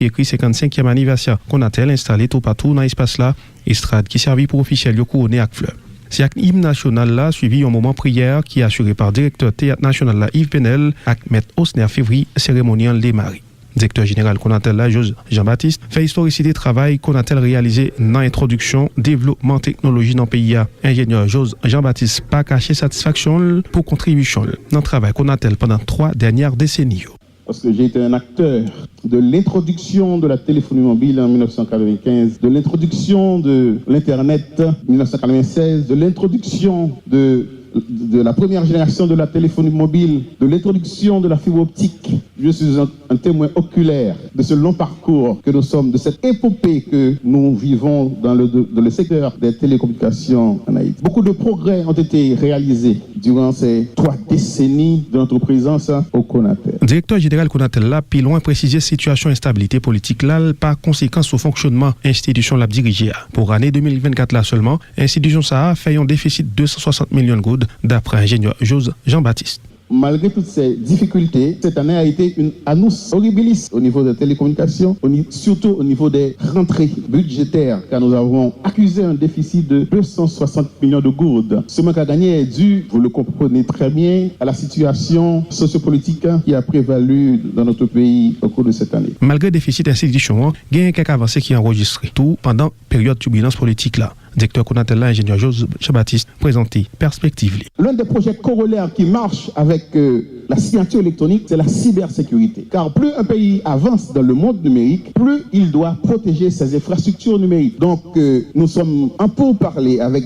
écrit 55e anniversaire Konatel installé tout partout dans l'espace là, estrade qui servit pour officiel yo couronné avec fleurs. C'est avec l'hymne national là suivi un moment prière qui est assuré par directeur théâtre national là Yves Penel avec maître Osner Février cérémonial les maris. Directeur général Konatel là José Jean-Baptiste fait historicité travail Konatel réalisé dans introduction développement technologie dans le pays. Ingénieur José Jean-Baptiste pas caché satisfaction pour contribution dans le travail Konatel pendant 3 dernières décennies. Parce que j'ai été un acteur de l'introduction de la téléphonie mobile en 1995, de l'introduction de l'Internet en 1996, de l'introduction de la première génération de la téléphonie mobile, de l'introduction de la fibre optique. Je suis un témoin oculaire de ce long parcours que nous sommes, de cette épopée que nous vivons dans le secteur des télécommunications en Haïti. Beaucoup de progrès ont été réalisés durant ces 3 décennies de notre présence au Konatel. Directeur général Konatel là, puis loin préciser situation instabilité politique là, par conséquence au fonctionnement institution l'a dirigé. Pour année 2024 là seulement, institution ça a fait un déficit de 260 millions de gouttes d'après ingénieur José Jean-Baptiste. Malgré toutes ces difficultés, cette année a été une annus horribilis au niveau des télécommunications, surtout au niveau des rentrées budgétaires, car nous avons accusé un déficit de 260 millions de gourdes. Ce manque à gagner est dû, vous le comprenez très bien, à la situation sociopolitique qui a prévalu dans notre pays au cours de cette année. Malgré déficit institutionnel, il y a quelques avancées qui sont enregistrées, tout pendant période turbulence politique là. Directeur Konatel, ingénieur José Jean-Baptiste, présenté perspective. L'un des projets corollaires qui marche avec la signature électronique, c'est la cybersécurité. Car plus un pays avance dans le monde numérique, plus il doit protéger ses infrastructures numériques. Donc, nous sommes en pourparlers avec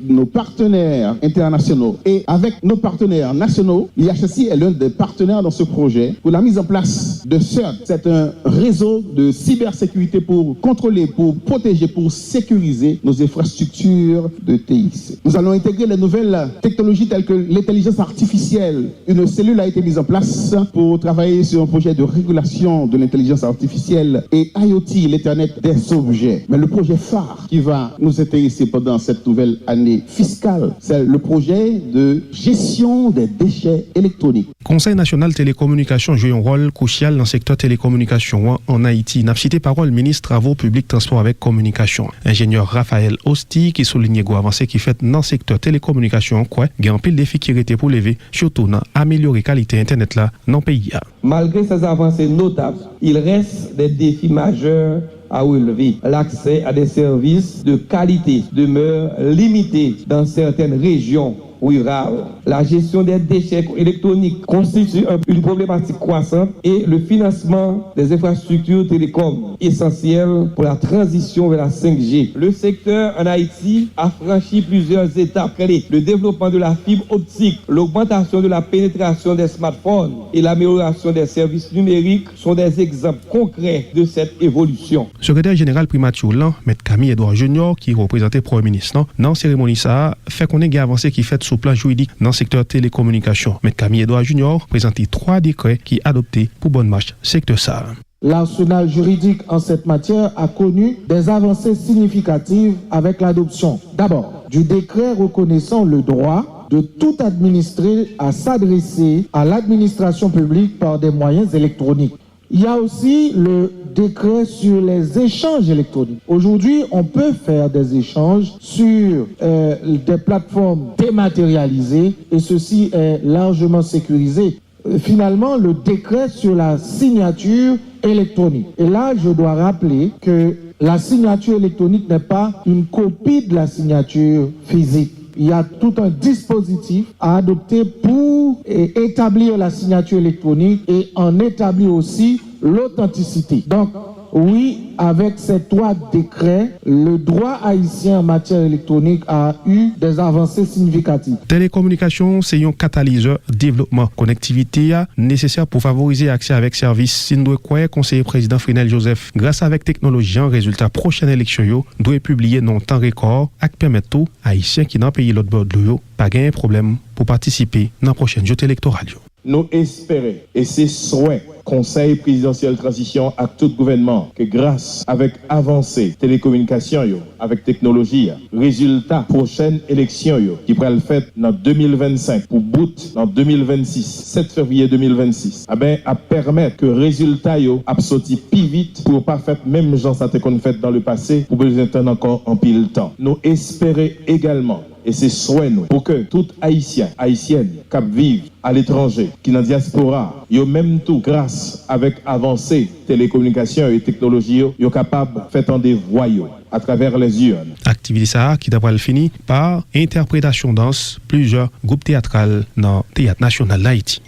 nos partenaires internationaux et avec nos partenaires nationaux. L'IHSI est l'un des partenaires dans ce projet pour la mise en place de CERT. C'est un réseau de cybersécurité pour contrôler, pour protéger, pour sécuriser nos infrastructures de TIC. Nous allons intégrer les nouvelles technologies telles que l'intelligence artificielle. Une cellule a été mise en place pour travailler sur un projet de régulation de l'intelligence artificielle et IoT, l'Internet des objets. Mais le projet phare qui va nous intéresser pendant cette nouvelle année fiscale, c'est le projet de gestion des déchets électroniques. Conseil national télécommunications joue un rôle crucial dans le secteur télécommunications en Haïti. N'a cité parole ministre travaux publics transport avec communication. Ingénieur Raphaël Osti qui souligne go avancé qui fait dans le secteur télécommunications quoi, il y a un pile défi qui était pour lever surtout dans améliorer qualité internet là dans le pays. Malgré ces avancées notables, il reste des défis majeurs à relever. L'accès à des services de qualité demeure limité dans certaines régions rurales. La gestion des déchets électroniques constitue une problématique croissante et le financement des infrastructures télécom essentielles pour la transition vers la 5G. Le secteur en Haïti a franchi plusieurs étapes clés. Le développement de la fibre optique, l'augmentation de la pénétration des smartphones et l'amélioration des services numériques sont des exemples concrets de cette évolution. Secrétaire général primature là, M. Camille Edouard Junior, qui représentait Premier ministre, dans la cérémonie ça, fait qu'on ait avancé qui fait sous plan juridique dans le secteur télécommunications. M. Camille Edouard Junior présentait 3 décrets qui adoptés pour bonne marche secteur ça. L'arsenal juridique en cette matière a connu des avancées significatives avec l'adoption, d'abord, du décret reconnaissant le droit de tout administré à s'adresser à l'administration publique par des moyens électroniques. Il y a aussi le décret sur les échanges électroniques. Aujourd'hui, on peut faire des échanges sur des plateformes dématérialisées et ceci est largement sécurisé. Finalement, le décret sur la signature électronique. Et là, je dois rappeler que la signature électronique n'est pas une copie de la signature physique. Il y a tout un dispositif à adopter pour établir la signature électronique et en établir aussi l'authenticité. Donc, oui, avec ces 3 décrets, le droit haïtien en matière électronique a eu des avancées significatives. Télécommunication, c'est un catalyseur développement connectivité nécessaire pour favoriser l'accès avec services. Si nous croyons conseiller président Frenel Joseph, grâce avec technologie, en résultat prochaine élection, doit publier dans temps record et permettre tout haïtien qui dans pays l'autre bord de l'eau pas gagner problème pour participer dans la prochaine joute électorale. Nous espérons, et c'est souhait, Conseil présidentiel transition à tout gouvernement, que grâce avec avancée télécommunication, avec technologie, résultat prochaine élection, qui pourra le faire dans 2025, pour bout dans 2026, 7 février 2026, à permettre que résultat a sorti plus vite pour pas faire même gens ça qu'on fait dans le passé, pour besoin de encore en pile temps. Nous espérons également, et c'est souhait nous, pour que tout Haïtien, Haïtienne, qui vivent à l'étranger, qui dans la diaspora, yo même tout, grâce avec avancée télécommunication et technologie, yo capable de faire des voyaux à travers les urnes. Activité ça qui d'après le fini par interprétation danse plusieurs groupes théâtrales dans le Théâtre National d'Haïti.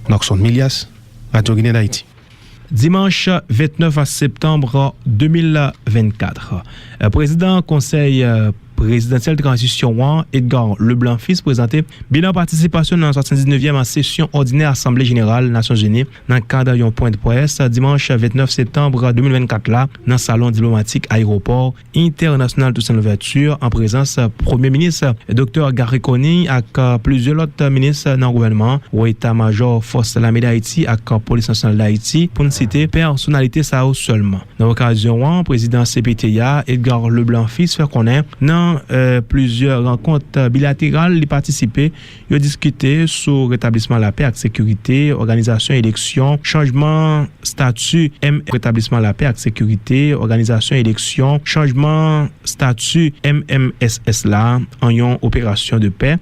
Noxon Milias, Radio Guinée d'Haïti. Dimanche 29 septembre 2024, président conseil présidentiel transition Edgar Leblanc fils présenté bilan participation dans la 79e session ordinaire Assemblée générale Nations Unies dans le cadre d'un point de presse dimanche 29 septembre 2024 là dans le salon diplomatique aéroport international Toussaint Louverture en présence premier ministre Dr Gary Coney avec plusieurs autres ministres dans le gouvernement ou état-major force de l'armée d'Haïti avec police nationale d'Haïti pour ne citer personnalité ça seulement. Dans l'occasion président CPTA Edgar Leblanc fils fait connaître dans plusieurs rencontres bilatérales, il participé, il a discuté sur rétablissement de la paix et sécurité, organisation élection, changement statut, rétablissement de la paix et sécurité, organisation élection, changement statut MMSS là, en une opération de paix,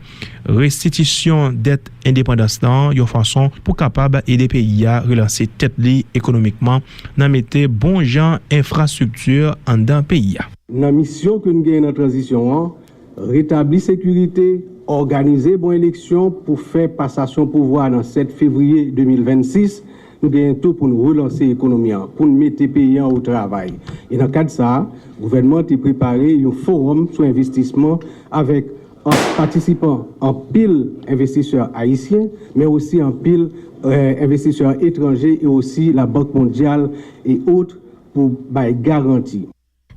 restitution dette indépendance dans une façon pour capable aider pays à relancer tête li économiquement, dans mettre bon gens infrastructure en dans pays. La mission que nous avons dans la transition, rétablir sécurité, organiser bonne élection pour faire passation pouvoir dans 7 février 2026. Nous avons tout pour nous relancer l'économie, pour nous mettre les pays au travail. Et dans le cadre de ça, le gouvernement a préparé un forum sur investissement avec en participant en pile investisseurs haïtiens, mais aussi en pile investisseurs étrangers et aussi la Banque mondiale et autres pour garantie.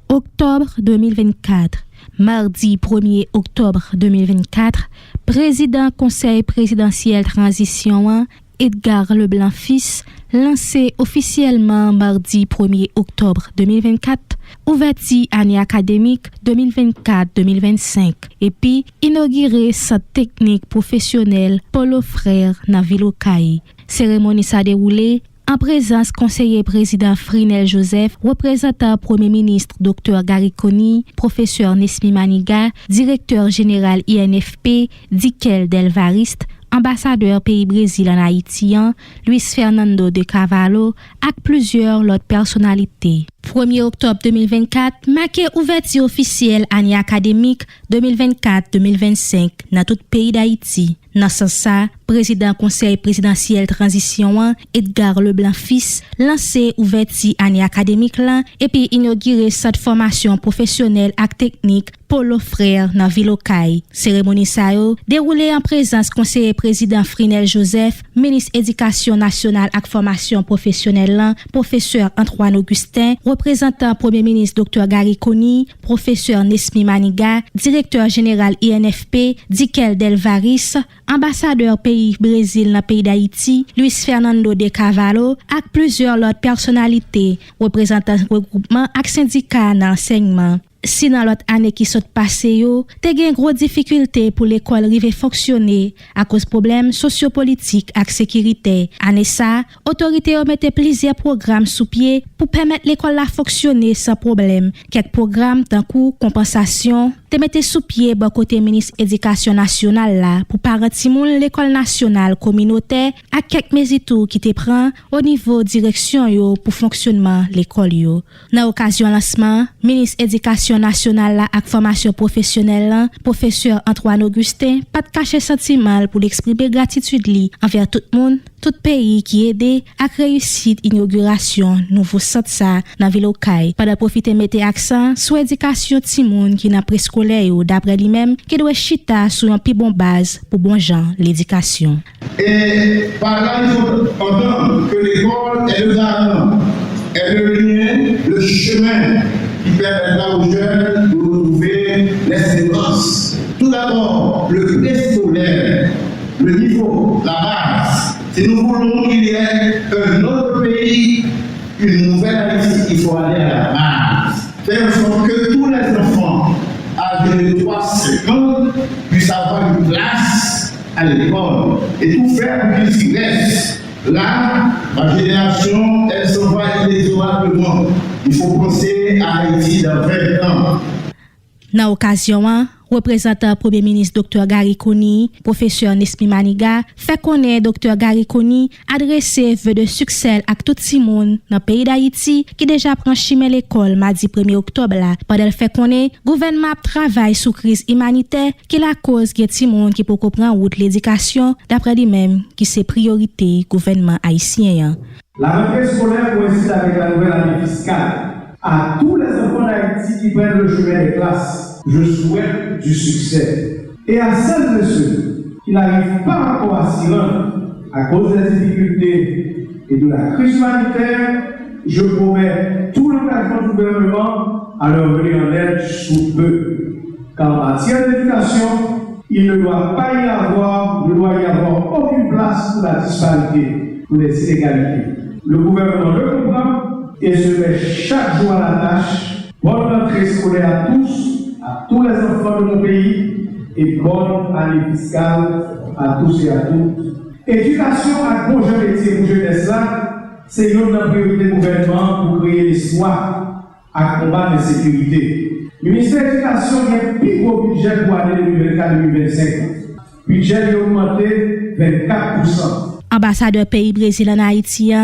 Octobre 2024. Mardi 1er octobre 2024, président Conseil présidentiel transition Edgar Leblanc fils lancé officiellement mardi 1er octobre 2024, ouverti année académique 2024-2025 et puis inauguré centre technique professionnel Paulo Frère dans ville Okaï. Cérémonie s'est déroulée en présence conseiller président Frinel Joseph, représentant premier ministre Dr Gary Coney, professeur Nesmi Maniga, directeur général INFP Dikel Delvariste, ambassadeur pays Brésil en Haïti, Luis Fernando de Cavallo, avec plusieurs autres personnalités. 1er octobre 2024, marqué ouverture officielle année académique 2024-2025 dans tout pays d'Haïti. Dans ce sens, président conseil présidentiel transition Edgar Leblanc fils lancé ouverture année académique là et puis inauguré cette formation professionnelle et technique Paulo Frère dans ville Okaï. Cérémonie ça yo déroulée en présence conseiller président Frinel Joseph, ministre éducation nationale et formation professionnelle là, professeur Antoine Augustin, représentant premier ministre Dr Gary Coney, professeur Nesmi Maniga, directeur général INFP Dikel Delvaris, ambassadeur pays Brésil dans pays d'Haïti, Luis Fernando de Cavallo, avec plusieurs autres personnalités, représentants regroupement et syndicats dans l'enseignement. Si dans l'autre année qui saute passé yo, te gen gros difficulté pour l'école rive fonctionner à cause problèmes sociopolitiques et sécurité. Année ça, autorité ont mette plusieurs programmes sous pied pour permettre l'école à fonctionner sans problème. Quelques programmes tant que compensation te mette sous pied bon côté ministre éducation nationale là pour parents ti moun l'école nationale communautaire à quelques mesures qui te prend au niveau direction yo pour fonctionnement l'école yo. Dans occasion lancement, ministre éducation nationale la ak formation professionnelle professeur Antoine Augustin pas de cacher sentiment pour l'exprimer gratitude li envers tout monde tout pays qui aidé à réussite inauguration nouveau centre ça dans ville Okaï pendant profiter mettre accent sur éducation ti moun qui n'a préscolaire d'après lui-même qui doit chita sur un plus bon base pour bon gens l'éducation. Et par là il faut entendre que l'école est le garant, est le lien, le chemin qui permettra aux jeunes de retrouver le niveau, la base. Si nous voulons qu'il y ait un autre pays, une nouvelle Haïti, il faut aller à la base. Faire en sorte que tous les enfants âgés de 3-5 ans puissent avoir une place à l'école et tout faire pour qu'ils s'y restent. Là, ma génération, elle s'en va inexorablement. Il faut penser à Haïti dans 20 ans. Dans l'occasion, représentant Premier ministre Dr. Gary Coney, professeur Nesmi Maniga, fait connaître Dr. Gary Coney adressé vœux de succès à tout le monde dans le pays d'Haïti qui déjà prend chemin l'école mardi 1er octobre là. Pendant fait connaître, le gouvernement travaille sous crise humanitaire qui est la cause de tout le monde qui peut comprendre route l'éducation d'après lui-même qui c'est priorité gouvernement haïtien. La rentrée scolaire coïncide avec la nouvelle année fiscale. À tous les enfants d'Haïti qui prennent le chemin des classes, je souhaite du succès. Et à celles et ceux qui n'arrivent pas encore à s'y rendre à cause des difficultés et de la crise humanitaire, je promets tout l'engagement du gouvernement à leur venir en aide sous peu. Car en matière d'éducation, il ne doit y avoir aucune place pour la disparité, pour les inégalités. Le gouvernement le comprend et se met chaque jour à la tâche. Bonne rentrée scolaire à tous les enfants de mon pays et bonne année fiscale à tous et à toutes. Éducation à bon jeune métier pour jeunesse là, c'est une priorité du gouvernement pour créer l'espoir à combattre l'insécurité. Le ministère de l'Éducation a un plus gros budget pour l'année 2024-2025. Le budget est augmenté de 24%. Ambassadeur pays Brésil en Haïti,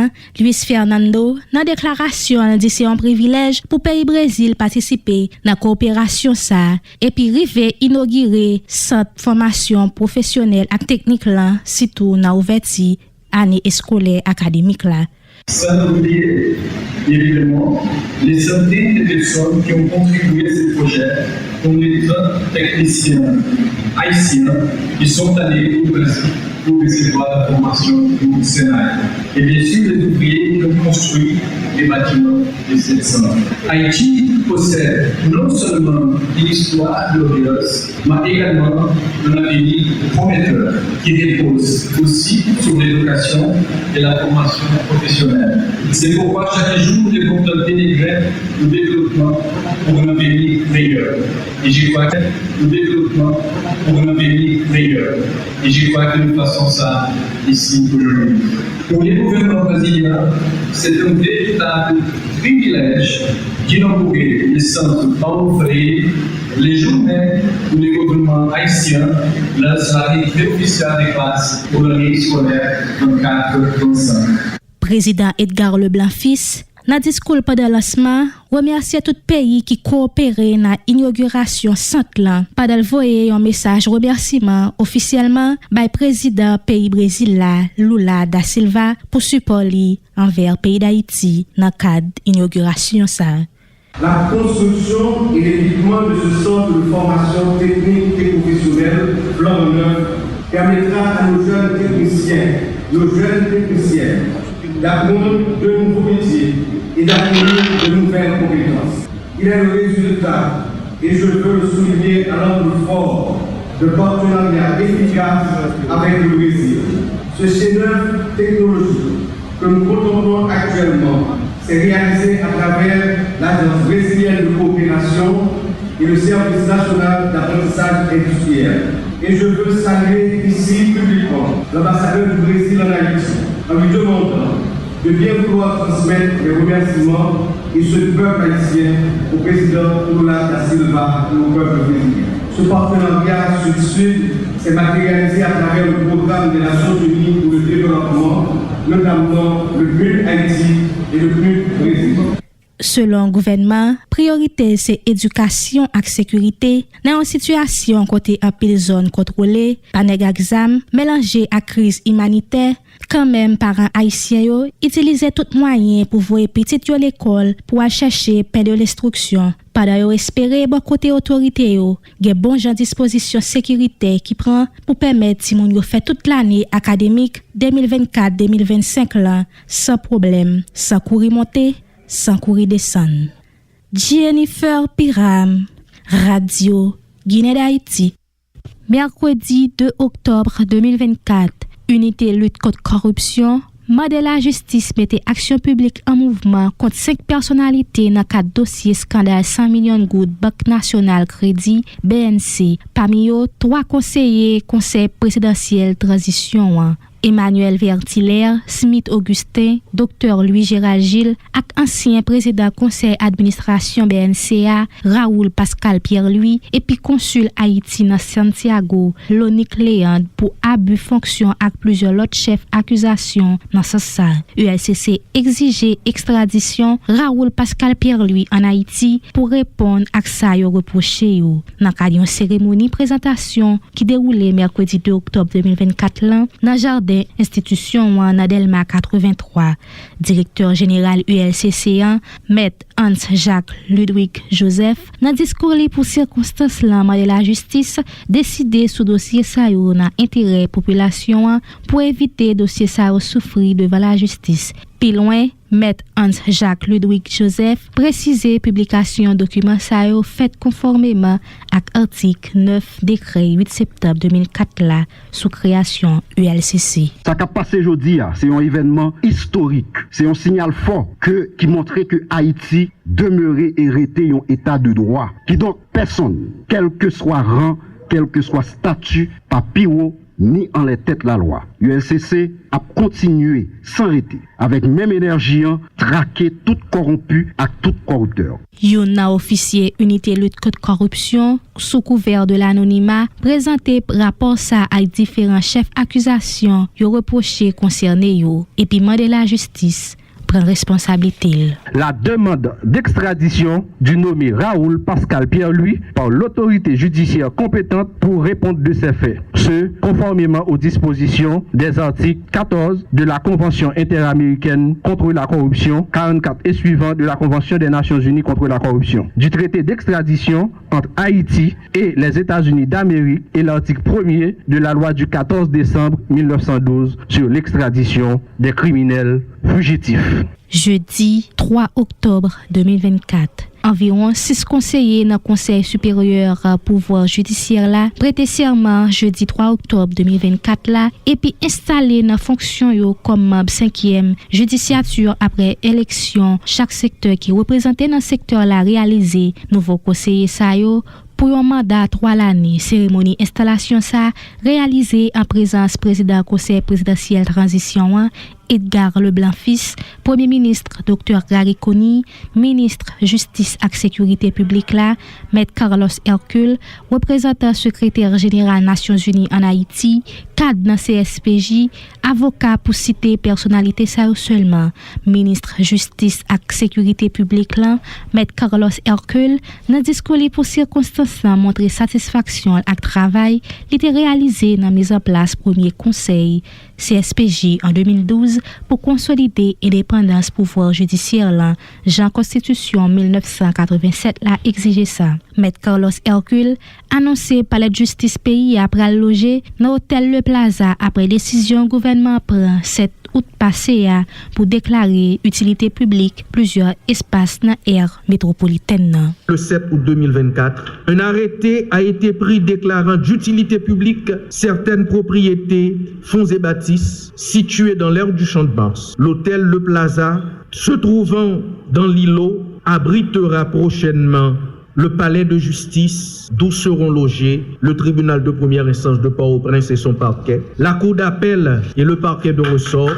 Luis Fernando, dans déclaration dit c'est un privilège pour pays Brésil participer dans la coopération ça et puis river inaugurer centre formation professionnelle et technique là surtout dans ouverture année scolaire académique là. Sans oublier évidemment les centaines de personnes qui ont contribué à ce projet, comme les 30 techniciens haïtiens qui sont allés au Brésil pour recevoir la formation au Sénat. Et bien sûr, les ouvriers qui ont construit les bâtiments de cette centre. Haïti possède non seulement une histoire glorieuse, mais également un avenir prometteur qui repose aussi sur l'éducation et la formation professionnelle. C'est pourquoi chaque jour, nous devons tenter le développement pour un avenir meilleur. Et je crois que le développement pour un avenir meilleur. Et je crois que nous faisons ça ici aujourd'hui. Pour les gouvernements brésiliens, c'est un véritable privilège d'inaugurer les centres à ouvrir les journées où les gouvernements haïtiens lancent la rentrée officielle des classes pour l'année scolaire 24-25. Président Edgar Leblanc-Fils, dans le discours pendant le lancement, remercier tout pays qui coopérait dans l'inauguration centre là. Pendant voyer un message remerciement officiellement par président pays Brésil là, Lula da Silva pour support li envers pays d'Haïti dans le cadre d'inauguration ça. La construction et l'équipement de ce centre de formation technique et professionnelle flambant neuf permettra à nos jeunes techniciens d'apprendre de nouveaux métiers et d'acquérir de nouvelles compétences. Il est le résultat, et je veux le souligner à l'angle fort, de partenariat efficace avec le Brésil. Ce chef-d'œuvre technologique que nous contemplons actuellement s'est réalisé à travers l'Agence brésilienne de coopération et le Service national d'apprentissage industriel. Et je veux saluer ici publiquement l'ambassadeur du Brésil en Haïti en lui demandant de bien vouloir transmettre les remerciements et ce peuple haïtien au président Lula da Silva et au peuple brésilien. Ce partenariat sud-sud s'est matérialisé à travers le programme des Nations Unies pour le développement, notamment le PNUD Haïti et le PNUD Brésil. Selon le gouvernement, priorité c'est éducation et sécurité dans une situation côté un pile zone contrôlée, pas nèg exam, mélangé à crise humanitaire. Quand même, parents haïtiens yo utiliser tout moyen pour voir petit yo l'école pour aller chercher pain de l'instruction. Pendant yo espérer bon côté autorité yo, gen bon jan disposition sécurité qui prend pour permettre si moun yo fait toute l'année académique 2024-2025 là sans problème, sans courir monter, sans courir descendre. Jennifer Piram, Radio Guinée d'Haïti. Mercredi 2 octobre 2024, Unité lutte contre corruption, Mandé la justice mettait action publique en mouvement contre 5 personnalités dans 4 dossiers scandale 100 millions de gouttes Banque nationale crédit BNC. Parmi eux, 3 conseillers conseil présidentiel transition. Emmanuel Vertiller, Smith Augustin, Dr Louis Gérald Gilles et ancien président conseil administration BNCA, Raoul Pascal Pierre-Louis, et puis consul Haïti dans Santiago, Lonique Léand, pour abus fonction avec plusieurs autres chefs accusations dans ce sens. ULCC exigeait extradition Raoul Pascal Pierre-Louis en Haïti pour répondre à ça reproché. Dans le cadre d'une cérémonie présentation qui déroulait mercredi 2 octobre 2024 dans le jardin institution Nadelma 83, directeur général ULCC1, Maître Hans-Jacques Ludwig Joseph, dans discours pour circonstances là de la justice, décidé sous dossier ça dans intérêt population pour éviter dossier ça souffrir devant la justice. Plus loin, Maître Hans-Jacques Ludwig Joseph précisé publication document ça fait conformément à l'article 9 décret 8 septembre 2004 là sous création ULCC. Ça qui a passé aujourd'hui, c'est un événement historique, c'est un signal fort qui montrait que Haïti demeurait et restait un état de droit, qui donc personne, quel que soit rang, quel que soit statut, pas pire ni en les têtes la loi. ULCC a continué sans arrêter, avec même énergie, traquer tout corrompu à tout corrupteur. Yona officier unité lutte contre corruption, sous couvert de l'anonymat, présenté rapport ça à différents chefs accusations, yo reproché concerné yo, et puis mandé la justice prend responsabilité. La demande d'extradition du nommé Raoul Pascal Pierre-Louis par l'autorité judiciaire compétente pour répondre de ces faits. Ce, conformément aux dispositions des articles 14 de la Convention interaméricaine contre la corruption, 44 et suivants de la Convention des Nations Unies contre la corruption, du traité d'extradition entre Haïti et les États-Unis d'Amérique et l'article 1er de la loi du 14 décembre 1912 sur l'extradition des criminels fugitifs. Jeudi 3 octobre 2024. Environ 6 conseillers dans le Conseil supérieur pouvoir judiciaire là prêté serment jeudi 3 octobre 2024 là et puis installé dans fonction yo comme membre 5e judiciature après élection chaque secteur qui représenté dans secteur là réalisé nouveau conseiller ça yo pour un mandat 3 l'année. Cérémonie installation ça réalisée en présence président conseil présidentiel transition Edgar Leblanc-Fils, Premier ministre Dr Gary Coney, ministre Justice et Sécurité publique là, Maître Carlos Hercule, représentant secrétaire général Nations Unies en Haïti, cadre dans CSPJ, avocat pour citer personnalité ça seulement, ministre Justice et Sécurité publique là, Maître Carlos Hercule, dans discours pour circonstances montré satisfaction avec travail, il était réalisé dans mise en place premier conseil CSPJ en 2012 pour consolider l'indépendance pouvoir judiciaire là, Jean Constitution 1987 l'a exigé ça. Maître Carlos Hercule annoncé par la justice pays après loger dans hôtel Le Plaza après décision gouvernement prend 7 août passé pour déclarer utilité publique plusieurs espaces dans l'aire métropolitaine. Le 7 août 2024, un arrêté a été pris déclarant d'utilité publique certaines propriétés, fonds et bâtisses situées dans l'aire du Champ de Mars. L'hôtel Le Plaza, se trouvant dans l'îlot, abritera prochainement le palais de justice d'où seront logés le tribunal de première instance de Port-au-Prince et son parquet, la cour d'appel et le parquet de ressort,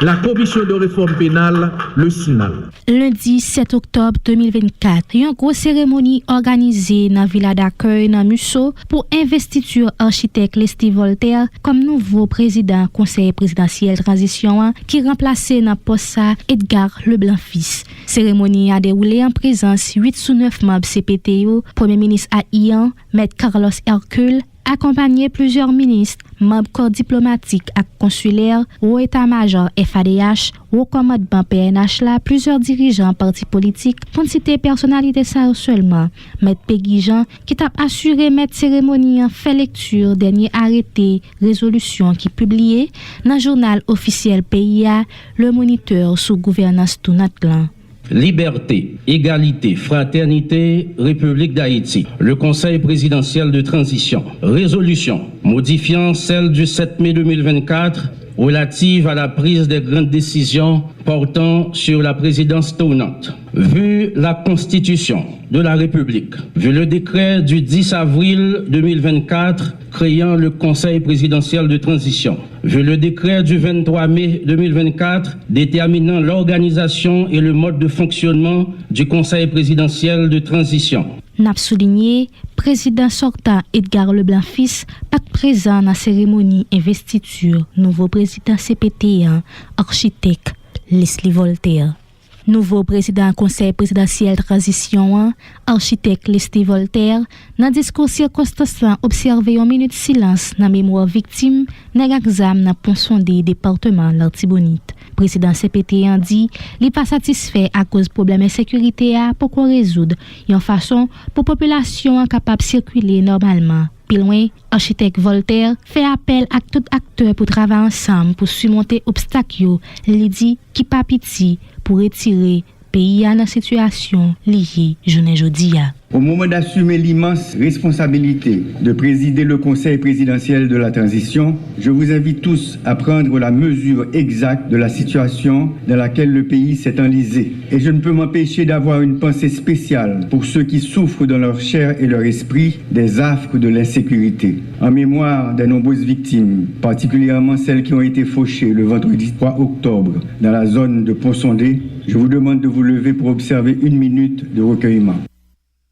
la commission de réforme pénale, le CINAL. Lundi 7 octobre 2024, une grosse cérémonie organisée dans la villa d'accueil dans Musso pour investiture architecte Leslie Voltaire comme nouveau président conseil présidentiel transition qui remplaçait dans poste Edgar Leblanc-Fils. Cérémonie a déroulé en présence 8 sous 9 membres CPTO, Premier ministre Haïtien, Maître Carlos Hercule, accompagné plusieurs ministres, membres corps diplomatiques et consulaires, au état-major FADH, au commandement PNH là, plusieurs dirigeants partis politiques, pour citer personnalité ça seulement. Maître Peggy Jean, qui t'a assuré mettre cérémonie en fait lecture dernier arrêté, résolution qui publié dans le journal officiel PIA, le moniteur sous gouvernance tout Natlan. Liberté, égalité, fraternité, République d'Haïti. Le Conseil présidentiel de transition. Résolution modifiant celle du 7 mai 2024 relative à la prise des grandes décisions portant sur la présidence tournante. Vu la Constitution de la République, vu le décret du 10 avril 2024 créant le Conseil présidentiel de transition, vu le décret du 23 mai 2024 déterminant l'organisation et le mode de fonctionnement du Conseil présidentiel de transition. N'a souligné, président sortant Edgar Leblanc-Fils pas présent dans la cérémonie investiture nouveau président CPT1, architecte Leslie Voltaire. Nouveau président Conseil présidentiel transition, architecte Leslie Voltaire, dans discours circonstance observé en minute silence dans mémoire victime dans l'examen dans Pont-Sondé département l'Artibonite. Président CPT1 dit, il n'est pas satisfait à cause de problèmes de sécurité pour qu'on résoudre une façon pour la population capable de circuler normalement. Plus loin, architecte Voltaire fait appel à tout acteur pour travailler ensemble pour surmonter obstacles, il dit qui pas pitié pour retirer pays dans la situation liée journée aujourd'hui. Au moment d'assumer l'immense responsabilité de présider le Conseil présidentiel de la transition, je vous invite tous à prendre la mesure exacte de la situation dans laquelle le pays s'est enlisé. Et je ne peux m'empêcher d'avoir une pensée spéciale pour ceux qui souffrent dans leur chair et leur esprit des affres de l'insécurité. En mémoire des nombreuses victimes, particulièrement celles qui ont été fauchées le vendredi 3 octobre dans la zone de Pont-Sondé, je vous demande de vous lever pour observer une minute de recueillement.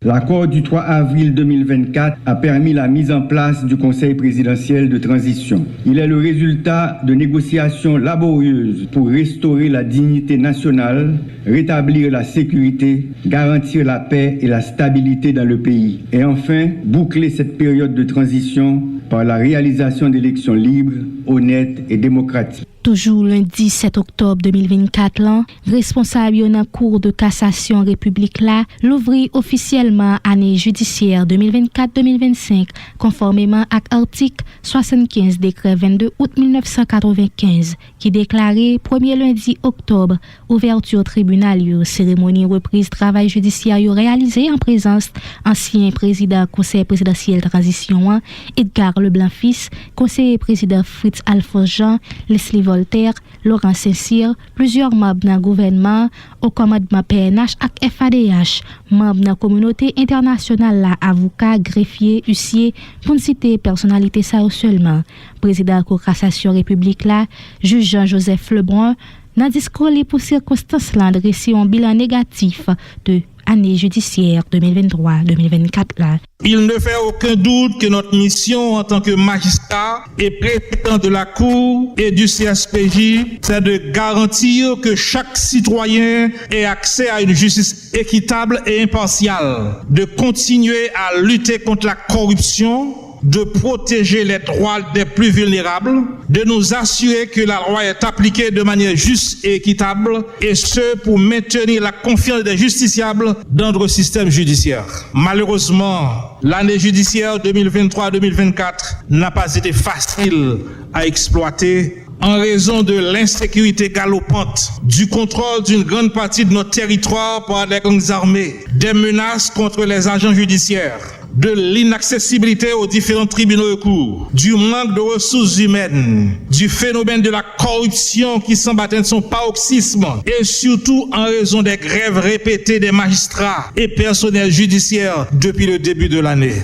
L'accord du 3 avril 2024 a permis la mise en place du Conseil présidentiel de transition. Il est le résultat de négociations laborieuses pour restaurer la dignité nationale, rétablir la sécurité, garantir la paix et la stabilité dans le pays. Et enfin, boucler cette période de transition par la réalisation d'élections libres, honnêtes et démocratiques. Toujours lundi 7 octobre 2024, responsable d'un cour de cassation République là, l'ouvrit officiellement année judiciaire 2024-2025 conformément à l'article 75 décret 22 août 1995 qui déclarait 1er lundi octobre ouverture tribunal cérémonie reprise travail judiciaire réalisé en présence ancien président conseil présidentiel transition Edgar Leblanc-Fils, conseiller président Fritz Alphonse Jean, Leslie Voltaire, Laurent Saint-Cyr, plusieurs membres du gouvernement, au commandement PNH et FADH, membres de la communauté internationale, avocats, greffiers, huissiers, pour ne citer personnalité ça seulement. Président de la Cour cassation République là, juge Jean-Joseph Lebrun, dans le discours pour circonstances là, dressé un bilan négatif de année judiciaire 2023-2024 là. Il ne fait aucun doute que notre mission en tant que magistrat et président de la Cour et du CSPJ, c'est de garantir que chaque citoyen ait accès à une justice équitable et impartiale, de continuer à lutter contre la corruption, de protéger les droits des plus vulnérables, de nous assurer que la loi est appliquée de manière juste et équitable, et ce pour maintenir la confiance des justiciables dans notre système judiciaire. Malheureusement, l'année judiciaire 2023-2024 n'a pas été facile à exploiter en raison de l'insécurité galopante, du contrôle d'une grande partie de notre territoire par les gangs armés, des menaces contre les agents judiciaires, de l'inaccessibilité aux différents tribunaux de cour, du manque de ressources humaines, du phénomène de la corruption qui semble atteindre son paroxysme et surtout en raison des grèves répétées des magistrats et personnels judiciaires depuis le début de l'année.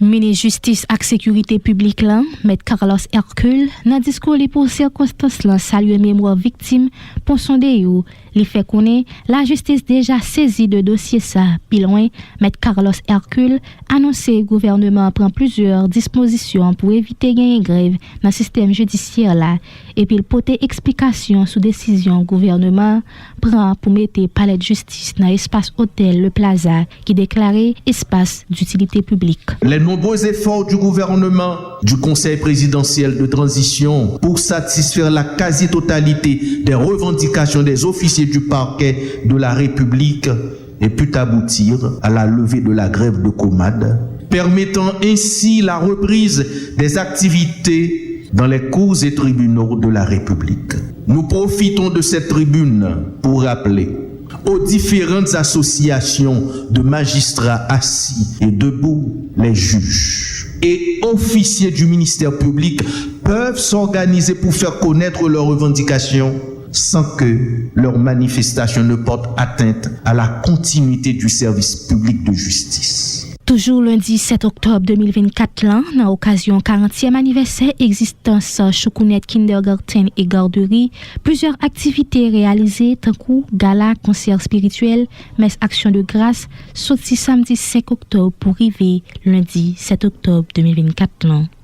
Ministre Justice et Sécurité publique là, M. Carlos Hercule, dans discours pour circonstances là, salue mémoire victime pour son déo. Il fait connaître la justice déjà saisie de dossier ça. Puis loin, M. Carlos Hercule annoncé le gouvernement prend plusieurs dispositions pour éviter une grève dans le système judiciaire là. Et puis il porter explication sous décision gouvernement prend pour mettre palais de justice dans l'espace hôtel Le Plaza qui déclaré espace d'utilité publique. Les nombreux efforts du gouvernement, du Conseil présidentiel de transition pour satisfaire la quasi-totalité des revendications des officiers du parquet de la République et put aboutir à la levée de la grève de Comade, permettant ainsi la reprise des activités dans les cours et tribunaux de la République. Nous profitons de cette tribune pour rappeler aux différentes associations de magistrats assis et debout, les juges et officiers du ministère public peuvent s'organiser pour faire connaître leurs revendications sans que leur manifestation ne porte atteinte à la continuité du service public de justice. Toujours lundi 7 octobre 2024, dans l'occasion 40e anniversaire existence Choukounette Kindergarten et garderie, plusieurs activités réalisées, tant que gala, concert spirituel, messe action de grâce, sorti samedi 5 octobre pour arriver lundi 7 octobre 2024.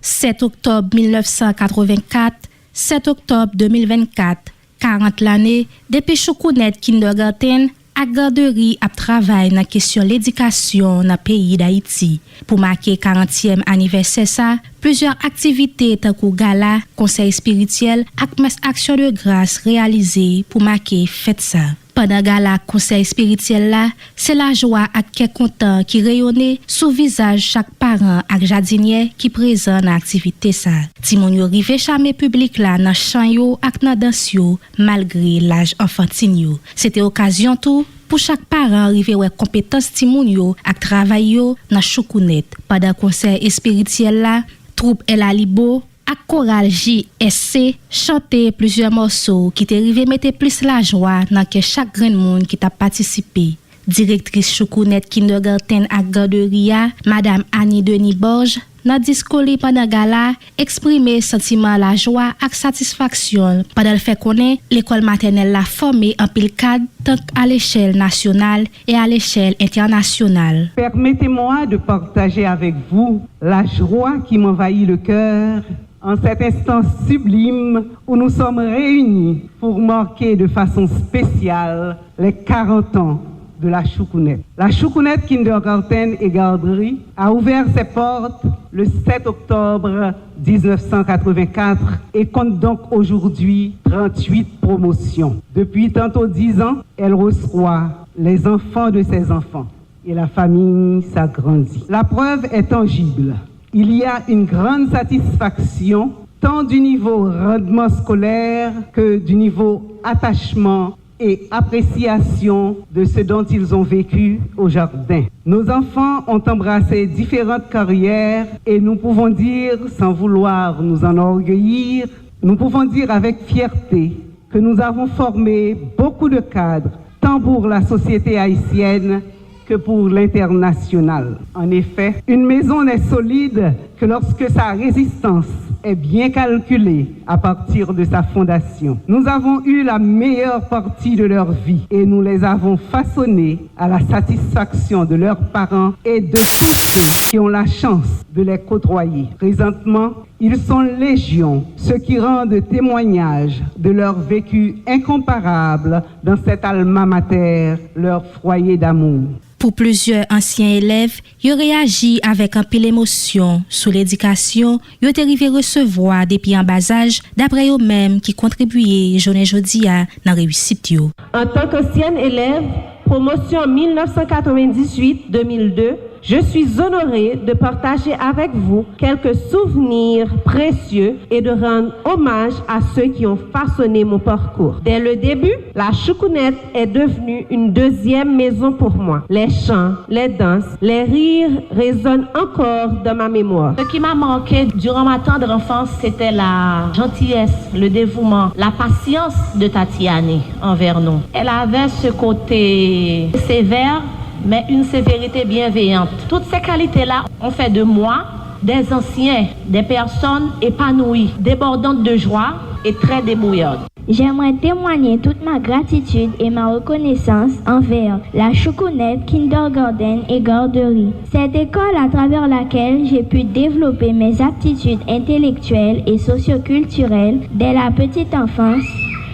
7 octobre 1984, 7 octobre 2024, 40 l'année, depuis Choukounette Kindergarten à garderie à travail dans la question de l'éducation dans le pays d'Haïti. Pour marquer 40e anniversaire ça, plusieurs activités tant que gala, conseil spirituel et messe action de grâce réalisées pour marquer fête ça. Pendant gala conseil spirituel là, c'est la joie et quel content qui rayonnait sous visage chaque parent et jardinier qui présent dans l'activité ça. Timon yo rive charmer public là dans chant yo et dans danse yo malgré l'âge enfantine yo. C'était occasion tout pour chaque parent arriver ouais compétence Timon yo et travail yo dans Choukounette. Pendant conseil spirituel là, troupe El Alibo à chorale JSC chanter plusieurs morceaux qui t'arrivé mettre plus la joie dans que chaque grand monde qui t'a participé. Directrice Choukounette Kindergarten à garderie, Madame Annie Denis Borges, dans discours pendant gala, exprimer sentiment la joie et satisfaction pendant le fait connaître l'école maternelle la formée en pile cadre tant à l'échelle nationale et à l'échelle internationale. Permettez-moi de partager avec vous la joie qui m'envahit le cœur en cet instant sublime où nous sommes réunis pour marquer de façon spéciale les 40 ans de la Choukounette. La Choukounette Kindergarten et garderie a ouvert ses portes le 7 octobre 1984 et compte donc aujourd'hui 38 promotions. Depuis tantôt 10 ans, elle reçoit les enfants de ses enfants et la famille s'agrandit. La preuve est tangible. Il y a une grande satisfaction tant du niveau rendement scolaire que du niveau attachement et appréciation de ce dont ils ont vécu au jardin. Nos enfants ont embrassé différentes carrières et nous pouvons dire, sans vouloir nous enorgueillir, nous pouvons dire avec fierté que nous avons formé beaucoup de cadres, tant pour la société haïtienne que pour l'international. En effet, une maison n'est solide que lorsque sa résistance est bien calculée à partir de sa fondation. Nous avons eu la meilleure partie de leur vie et nous les avons façonnés à la satisfaction de leurs parents et de tous ceux qui ont la chance de les côtoyer. Présentement, ils sont légion, ce qui rend de témoignages de leur vécu incomparable dans cet alma mater, leur foyer d'amour. Pour plusieurs anciens élèves, ils réagissent avec un peu d'émotion sur l'éducation, ils ont arrivé recevoir depuis en bas âge, d'après eux-mêmes qui contribuaient journée jeudi à la réussite. En tant qu'ancienne élève, promotion 1998-2002, je suis honorée de partager avec vous quelques souvenirs précieux et de rendre hommage à ceux qui ont façonné mon parcours. Dès le début, la Choukounette est devenue une deuxième maison pour moi. Les chants, les danses, les rires résonnent encore dans ma mémoire. Ce qui m'a marqué durant ma tendre enfance, c'était la gentillesse, le dévouement, la patience de Tatiane envers nous. Elle avait ce côté sévère, mais une sévérité bienveillante. Toutes ces qualités-là ont fait de moi des anciens, des personnes épanouies, débordantes de joie et très débrouillardes. J'aimerais témoigner toute ma gratitude et ma reconnaissance envers la Choukounette Kindergarten et garderie. Cette école à travers laquelle j'ai pu développer mes aptitudes intellectuelles et socioculturelles dès la petite enfance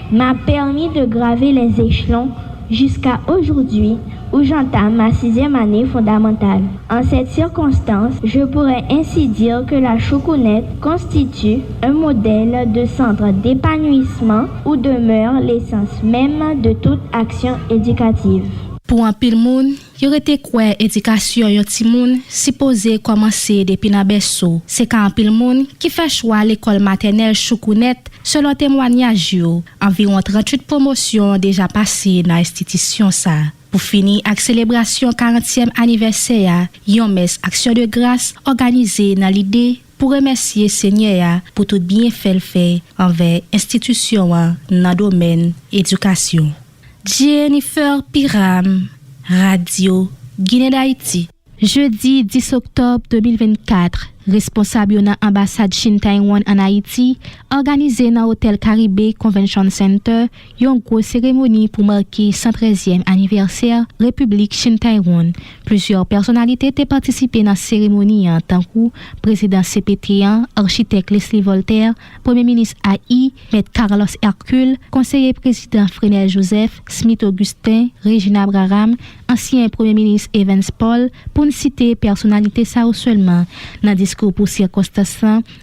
m'a permis de graver les échelons jusqu'à aujourd'hui où j'entame ma 6e année fondamentale. En cette circonstance, je pourrais ainsi dire que la Choukounette constitue un modèle de centre d'épanouissement où demeure l'essence même de toute action éducative. Pour un pile moun, y aurait été quoi éducation yon ti moun supposé commencer depuis nan berceau. C'est quand un pile moun qui fait choix l'école maternelle Choucounet selon témoignage yo. Environ 38 promotions déjà passées dans l'institution ça. Pour finir avec célébration 40e anniversaire, yon messe action de grâce organisée dans l'idée pour remercier Seigneur pour tout bien fait envers institution dans le domaine éducation. Jennifer Piram, Radio Guinée d'Haïti. Jeudi 10 octobre 2024, responsable de l'ambassade Chine-Taïwan en Haïti, organisé dans l'hôtel Caribé Convention Center, une grosse cérémonie pour marquer 113e anniversaire République Chine-Taïwan. Plusieurs personnalités ont participé dans la cérémonie en tant que président CPT1, architecte Leslie Voltaire, premier ministre AI, maître Carlos Hercule, conseiller président Frenel Joseph, Smith Augustin, Regina Abraham, ancien premier ministre Evans Paul, pour ne citer personnalité ça ou seulement. Dans discours pour circonstance,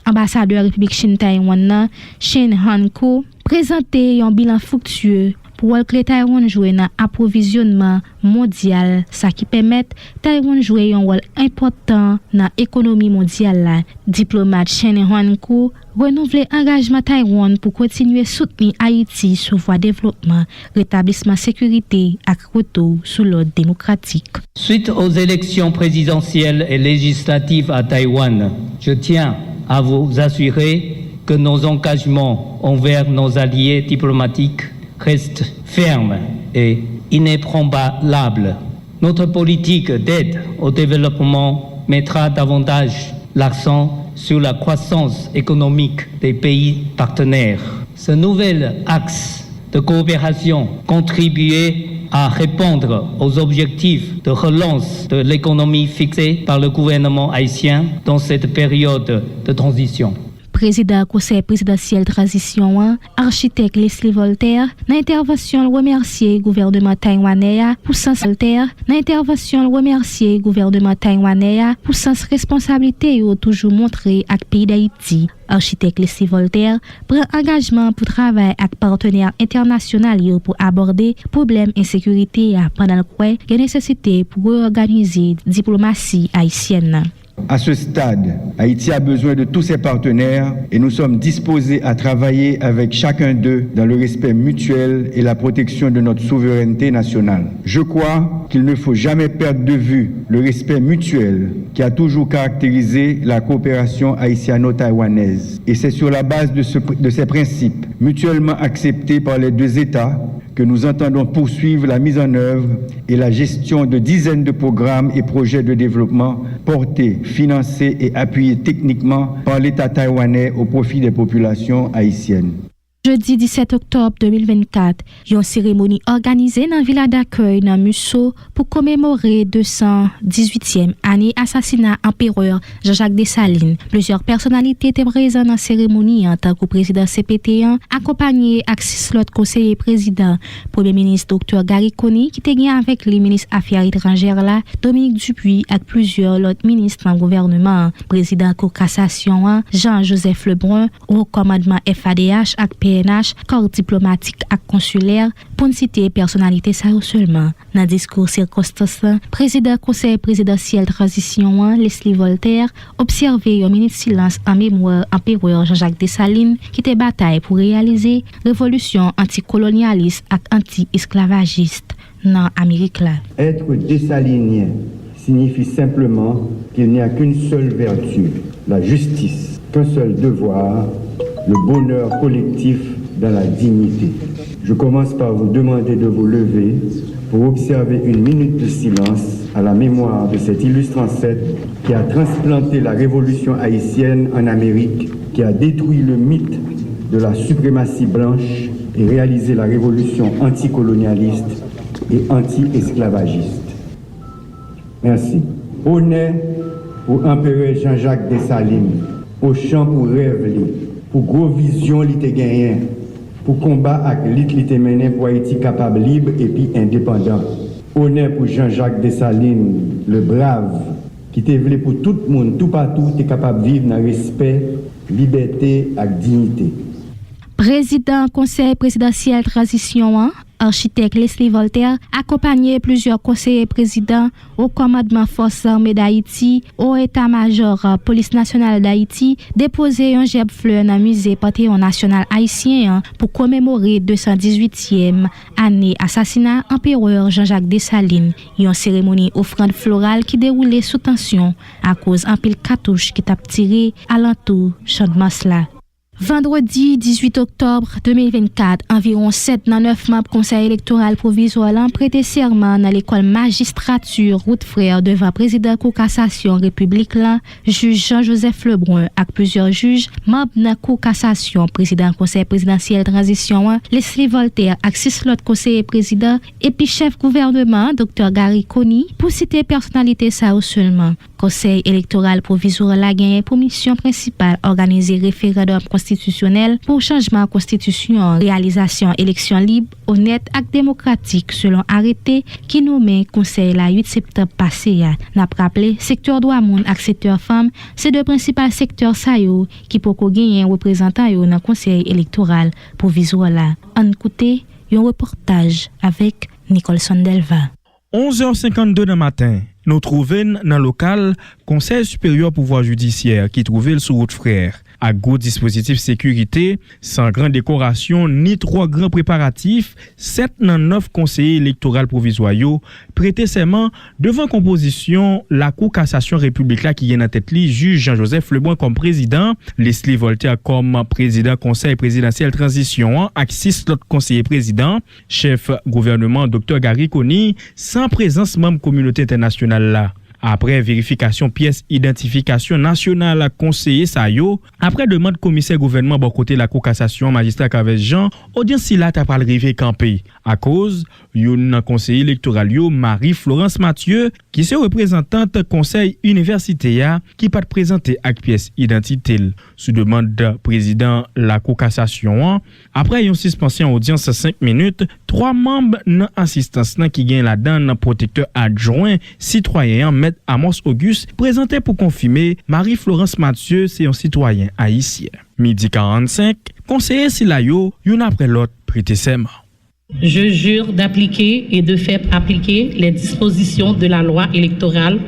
ambassadeur République Chine-Taïwan, Shin Han-ko, présenté un bilan fructueux pour que Taïwan joue dans l'approvisionnement mondial, ça qui permet Taïwan jouer un rôle important dans l'économie mondiale. Diplomate Shin Han-ko renouveler engagement Taïwan pour continuer à soutenir Haïti sur voie développement, rétablissement sécurité et retour sous l'ordre démocratique. Suite aux élections présidentielles et législatives à Taïwan, je tiens à vous assurer que nos engagements envers nos alliés diplomatiques restent fermes et inébranlables. Notre politique d'aide au développement mettra davantage l'accent sur la croissance économique des pays partenaires. Ce nouvel axe de coopération contribuera à répondre aux objectifs de relance de l'économie fixés par le gouvernement haïtien dans cette période de transition. Président Conseil présidentiel transition, architecte Leslie Voltaire, dans l'intervention remercier gouvernement taïwanais pour sens Voltaire, dans l'intervention remercier gouvernement taïwanais pour sens responsabilité ou toujours montré avec pays d'Haïti. Architecte Leslie Voltaire prend engagement pour travailler avec partenaires internationaux pour aborder problèmes d'insécurité pendant le quoi il y a nécessité pour organiser diplomatie haïtienne. À ce stade, Haïti a besoin de tous ses partenaires et nous sommes disposés à travailler avec chacun d'eux dans le respect mutuel et la protection de notre souveraineté nationale. Je crois qu'il ne faut jamais perdre de vue le respect mutuel qui a toujours caractérisé la coopération haïtiano-taïwanaise. Et c'est sur la base de ces principes mutuellement acceptés par les deux États que nous entendons poursuivre la mise en œuvre et la gestion de dizaines de programmes et projets de développement portés, financés et appuyés techniquement par l'État taïwanais au profit des populations haïtiennes. Jeudi 17 octobre 2024, une cérémonie organisée dans la ville d'accueil dans Musso pour commémorer 218e année assassinat empereur Jean-Jacques Dessalines. Plusieurs personnalités étaient présentes dans la cérémonie en tant que président CPT1, accompagné de 6 autres conseillers présidents. Premier ministre Dr. Gary Coney, qui était gagné avec les ministres Affaires étrangères là, Dominique Dupuis, avec plusieurs autres ministres dans le gouvernement. Président Cour cassation Jean-Joseph Lebrun, au commandement FADH avec PNH, corps diplomatique et consulaire, pour ne citer personnalité ça seulement. Dans le discours circonstance, président conseil présidentiel transition Leslie Voltaire observé un minute silence en mémoire empereur Jean-Jacques Dessalines qui était bataille pour réaliser révolution anticolonialiste et anti-esclavagiste dans l'Amérique là. Être dessalinien signifie simplement qu'il n'y a qu'une seule vertu, la justice, qu'un seul devoir, le bonheur collectif dans la dignité. Je commence par vous demander de vous lever pour observer une minute de silence à la mémoire de cet illustre ancêtre qui a transplanté la révolution haïtienne en Amérique, qui a détruit le mythe de la suprématie blanche et réalisé la révolution anticolonialiste et anti-esclavagiste. Merci. Honneur au empereur Jean-Jacques Dessalines, au champ pour rêve, pour gros vision li te gagné, pour combat avec lit li te mené pour Haïti capable libre et puis indépendant. Honneur pour Jean-Jacques Dessalines, le brave, qui te voulu pour tout le monde, tout partout, t'es capable de vivre dans respect, liberté et dignité. Président Conseil présidentiel transition architecte Leslie Voltaire, accompagné plusieurs conseillers présidents au commandement Forces armées d'Haïti, au état-major Police nationale d'Haïti, déposé un gerbe fleur dans le musée Panthéon national haïtien pour commémorer 218e année assassinat empereur Jean-Jacques Dessalines. Une cérémonie offrande florale qui déroulait sous tension à cause d'un pile cartouche qui t'a tiré à l'entour Champ-de-Mars là. Vendredi 18 octobre 2024, environ 7 dans 9 membres conseil électoral provisoire ont prêté serment dans l'école magistrature Route Frère devant président Cour cassation République là, juge Jean-Joseph Lebrun avec plusieurs juges, membres de la Cour cassation, président conseil présidentiel transition Leslie Voltaire avec 6 autres conseillers présidents et puis chef gouvernement Dr Gary Coney pour citer personnalité ça seulement. Conseil électoral provisoire la gagné pour mission principale organiser référendum constitutionnel pour changement de constitution, réalisation élection libre, honnête et démocratique selon arrêté qui nommé conseil la 8 septembre passé. N'a rappelé secteur droit monde et secteur femme, c'est deux principaux secteurs ça yo qui pour gagner représentant yo dans conseil électoral provisoire là. En écoutez un reportage avec Nicole Sondelva. 11h52 du matin, nous trouvons dans le local Conseil supérieur pouvoir judiciaire qui trouvait sur route frère. À gros dispositif sécurité, sans grande décoration ni trop grands préparatifs, 7 dans 9 conseillers électoraux provisoires prêté serment devant composition la Cour cassation République là qui est en tête li juge Jean-Joseph Lebrun comme président, Leslie Voltaire comme président conseil présidentiel transition avec 6 autres conseillers présidents, chef gouvernement Dr Gary Coney sans présence membre communauté internationale là. Après vérification pièce identification nationale conseiller Sayo, après demande commissaire gouvernement bon côté la Cour cassation magistrat Kaves Jean, audience si là t'a pas arrivé camper à cause yon conseiller électoral yo Marie-Florence Mathieu qui se représentante conseil universitaire qui pas présenter avec pièce identité sous demande de président la Cour cassation. Après une suspension audience 5 minutes, 3 membres non assistance qui gagne la donne protecteur adjoint citoyen Amos Auguste présenté pour confirmer Marie-Florence Mathieu c'est un citoyen haïtien. Midi 45, conseiller Silayo, yon après l'autre prêté serment. Je jure d'appliquer et de faire appliquer les dispositions de la loi électorale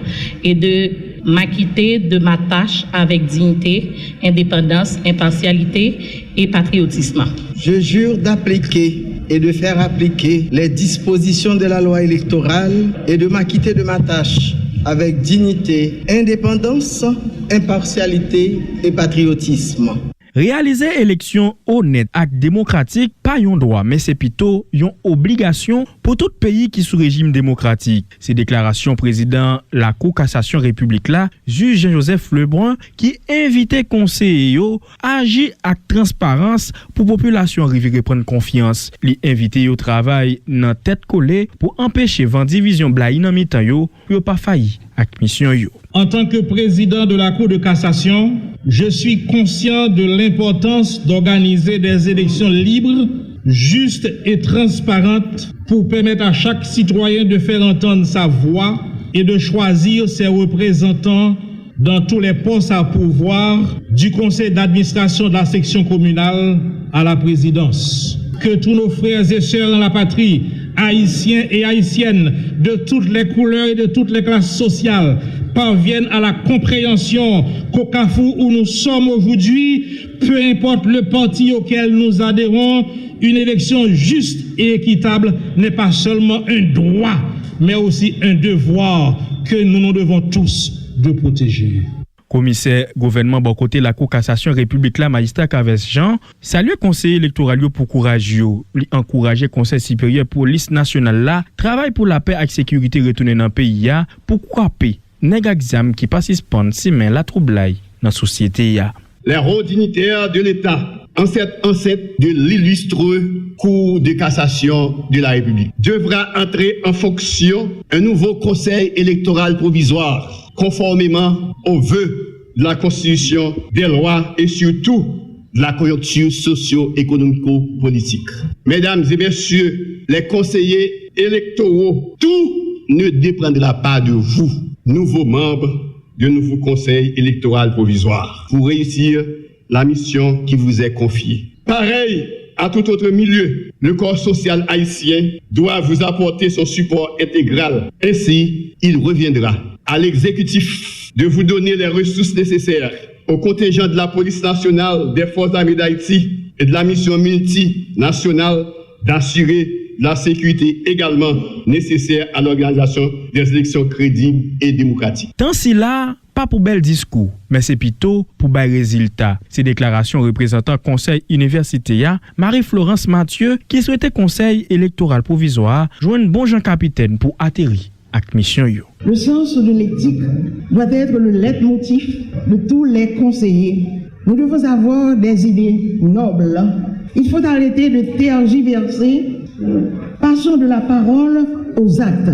et de m'acquitter de ma tâche avec dignité, indépendance, impartialité et patriotisme. Je jure d'appliquer et de faire appliquer les dispositions de la loi électorale et de m'acquitter de ma tâche avec dignité, indépendance, impartialité et patriotisme. Réaliser élection honnête et démocratique pas un droit mais c'est plutôt une obligation pour tout pays qui sous régime démocratique. Ces déclarations président la Cour cassation République là, juge Jean-Joseph Lebrun qui invitait conseiller à agir avec transparence pour population arriver prendre confiance. Li invité au travail dans tête collée pour empêcher vent division blaye dans mi-temps yo pas failli avec mission yo. En tant que président de la Cour de cassation, je suis conscient de l'importance d'organiser des élections libres, justes et transparentes pour permettre à chaque citoyen de faire entendre sa voix et de choisir ses représentants dans tous les postes à pouvoir, du conseil d'administration de la section communale à la présidence. Que tous nos frères et sœurs dans la patrie, haïtiens et haïtiennes de toutes les couleurs et de toutes les classes sociales, parviennent à la compréhension qu'au Carrefour où nous sommes aujourd'hui, peu importe le parti auquel nous adhérons, une élection juste et équitable n'est pas seulement un droit, mais aussi un devoir que nous nous devons tous de protéger. Commissaire gouvernement bon côté la Cour cassation République la magistrat Kaves Jean salue conseiller électoral pour courage li encourager conseil supérieur police nationale là travail pour la paix et sécurité retourner dans pays ya pour couper nèg exam qui pas suspendre si mais la troublai dans société ya. Les hauts dignitaires de l'État ancêtre de l'illustre Cour de cassation de la République devra entrer en fonction un nouveau conseil électoral provisoire conformément aux vœux de la Constitution, des lois et surtout de la conjoncture socio-économico-politique. Mesdames et messieurs, les conseillers électoraux, tout ne dépendra pas de vous, nouveaux membres du nouveau conseil électoral provisoire, pour réussir la mission qui vous est confiée. Pareil à tout autre milieu, le corps social haïtien doit vous apporter son support intégral. Ainsi, il reviendra à l'exécutif de vous donner les ressources nécessaires au contingent de la police nationale, des forces armées d'Haïti et de la mission multinationale d'assurer la sécurité également nécessaire à l'organisation des élections crédibles et démocratiques. Tant si là, pas pour bel discours, mais c'est plutôt pour bel résultat. Ces déclarations représentant Conseil universitaire Marie-Florence Mathieu qui souhaitait Conseil électoral provisoire joindre bon Jean Capitaine pour atterrir avec mission yo. Le sens de l'éthique doit être le leitmotiv de tous les conseillers. Nous devons avoir des idées nobles. Il faut arrêter de tergiverser. Passons de la parole aux actes.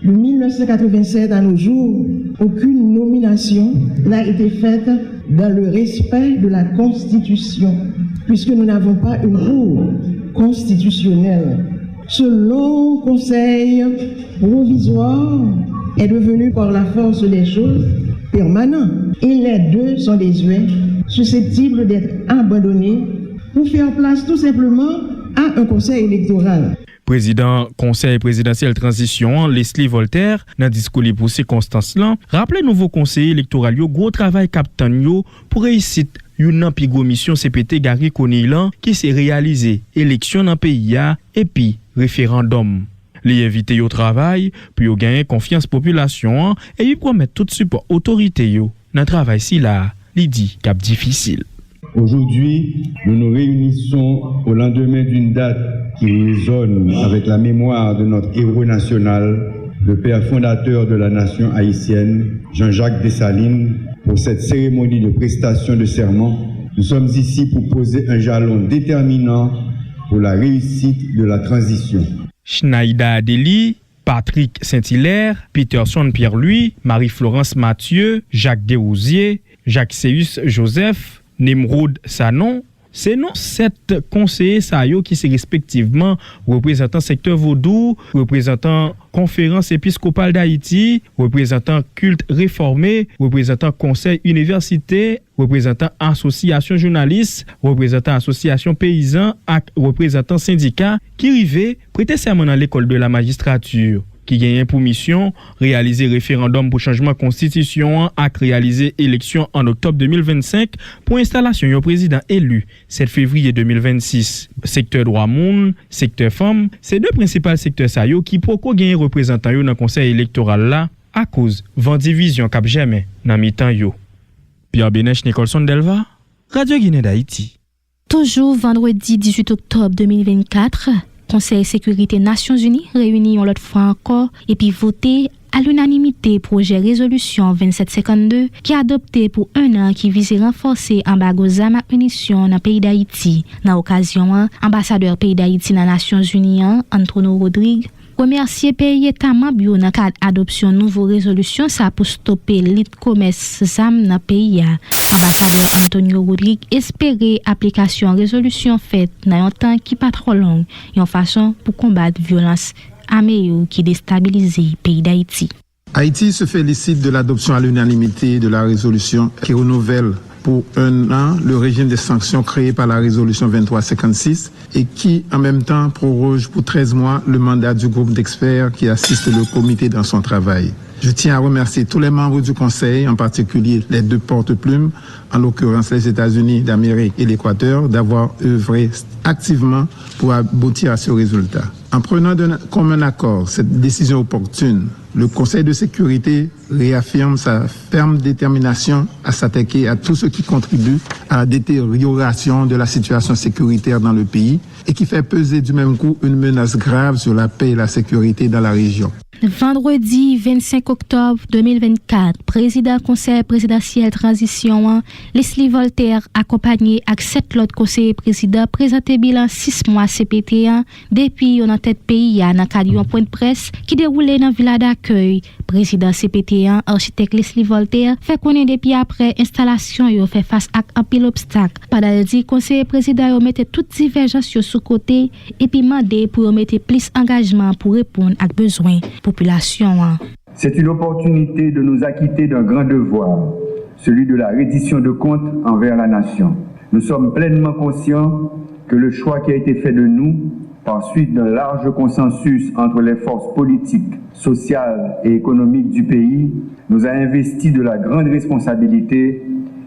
De 1987 à nos jours, aucune nomination n'a été faite dans le respect de la Constitution, puisque nous n'avons pas une cour constitutionnelle. Ce long conseil provisoire est devenu par la force des choses permanent. Et les deux sont désuets, susceptibles d'être abandonnés pour faire place tout simplement à un conseil électoral. Président Conseil présidentiel transition Leslie Voltaire dans discours pour circonstances là rappelé nouveau conseiller électoral yo gros travail capitaine yo pour réussite une pigo mission CPT Gary Konilan qui s'est réalisé élection dans pays et puis référendum. Les invités au travail puis yo gagner confiance population et ils promettent tout support autorité yo dans travail si là li dit cap difficile. Aujourd'hui, nous nous réunissons au lendemain d'une date qui résonne avec la mémoire de notre héros national, le père fondateur de la nation haïtienne, Jean-Jacques Dessalines, pour cette cérémonie de prestation de serment. Nous sommes ici pour poser un jalon déterminant pour la réussite de la transition. Schneider Adélie, Patrick Saint-Hilaire, Peterson Pierre-Louis, Marie-Florence Mathieu, Jacques Desrosiers, Jacques Séus Joseph, Nimrod Sanon, c'est non 7 conseillers sayo qui sont respectivement représentant secteur vaudou, représentant conférence épiscopale d'Haïti, représentant culte réformé, représentant conseil université, représentant association journalistes, représentant association paysans et représentant syndicat qui rivaient prêter serment dans l'école de la magistrature. Qui gagne pour mission réaliser référendum pour changement constitution et réaliser élection en octobre 2025 pour installation du président élu 7 février 2026. Secteur droit moun, secteur femme, c'est deux principaux secteurs ça yo qui pourquoi gagner représentant yo dans conseil électoral là à cause vent division cap jamais dans mi-temps yo. Pierre Benech Nicholson Delva, Radio Guinée d'Haïti. Toujours vendredi 18 octobre 2024, Conseil Sécurité Nations Unies réuni une autre fois encore et puis voté à l'unanimité projet résolution 2752 qui est adopté pour un an qui vise renforcer embargo d'armes et munitions dans le pays d'Haïti. Dans l'occasion, ambassadeur pays d'Haïti dans les Nations Unies, Antonio Rodrigue, remercier pays État membre dans le cadre d'adoption de nouvelle résolution ça pour stopper le commerce d'armes dans le pays. Ambassadeur Antonio Rodrigue espérait application résolution faite dans un temps qui pas trop long et en façon pour combattre violence armée qui déstabilise le pays d'Haïti. Haïti se félicite de l'adoption à l'unanimité de la résolution qui renouvelle pour un an le régime des sanctions créé par la résolution 2356 et qui en même temps proroge pour 13 mois le mandat du groupe d'experts qui assiste le comité dans son travail. Je tiens à remercier tous les membres du Conseil, en particulier les deux porte-plumes, en l'occurrence les États-Unis d'Amérique et l'Équateur, d'avoir œuvré activement pour aboutir à ce résultat. En prenant de commun accord cette décision opportune, le Conseil de sécurité réaffirme sa ferme détermination à s'attaquer à tout ce qui contribue à la détérioration de la situation sécuritaire dans le pays et qui fait peser du même coup une menace grave sur la paix et la sécurité dans la région. Vendredi 25 octobre 2024, président Conseil présidentiel transition, Leslie Voltaire, accompagné avec 7 autres conseillers présidents, présenté bilan 6 mois CPT1 depuis en tête pays dans le cadre d'un point de presse qui déroulait dans la villa d'accueil. Président CPT1, architecte Leslie Voltaire, fait connaître depuis après installation, il fait face à un pile obstacle. Pendant le dit, conseiller président mettait toutes divergences sous côté et puis demandé pour mettre plus engagement pour répondre à besoins population. C'est une opportunité de nous acquitter d'un grand devoir, celui de la reddition de comptes envers la nation. Nous sommes pleinement conscients que le choix qui a été fait de nous, par suite d'un large consensus entre les forces politiques, sociales et économiques du pays, nous a investi de la grande responsabilité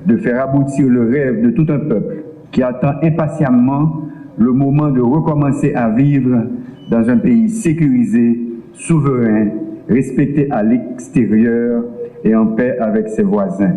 de faire aboutir le rêve de tout un peuple qui attend impatiemment le moment de recommencer à vivre dans un pays sécurisé, souverain, respecté à l'extérieur et en paix avec ses voisins.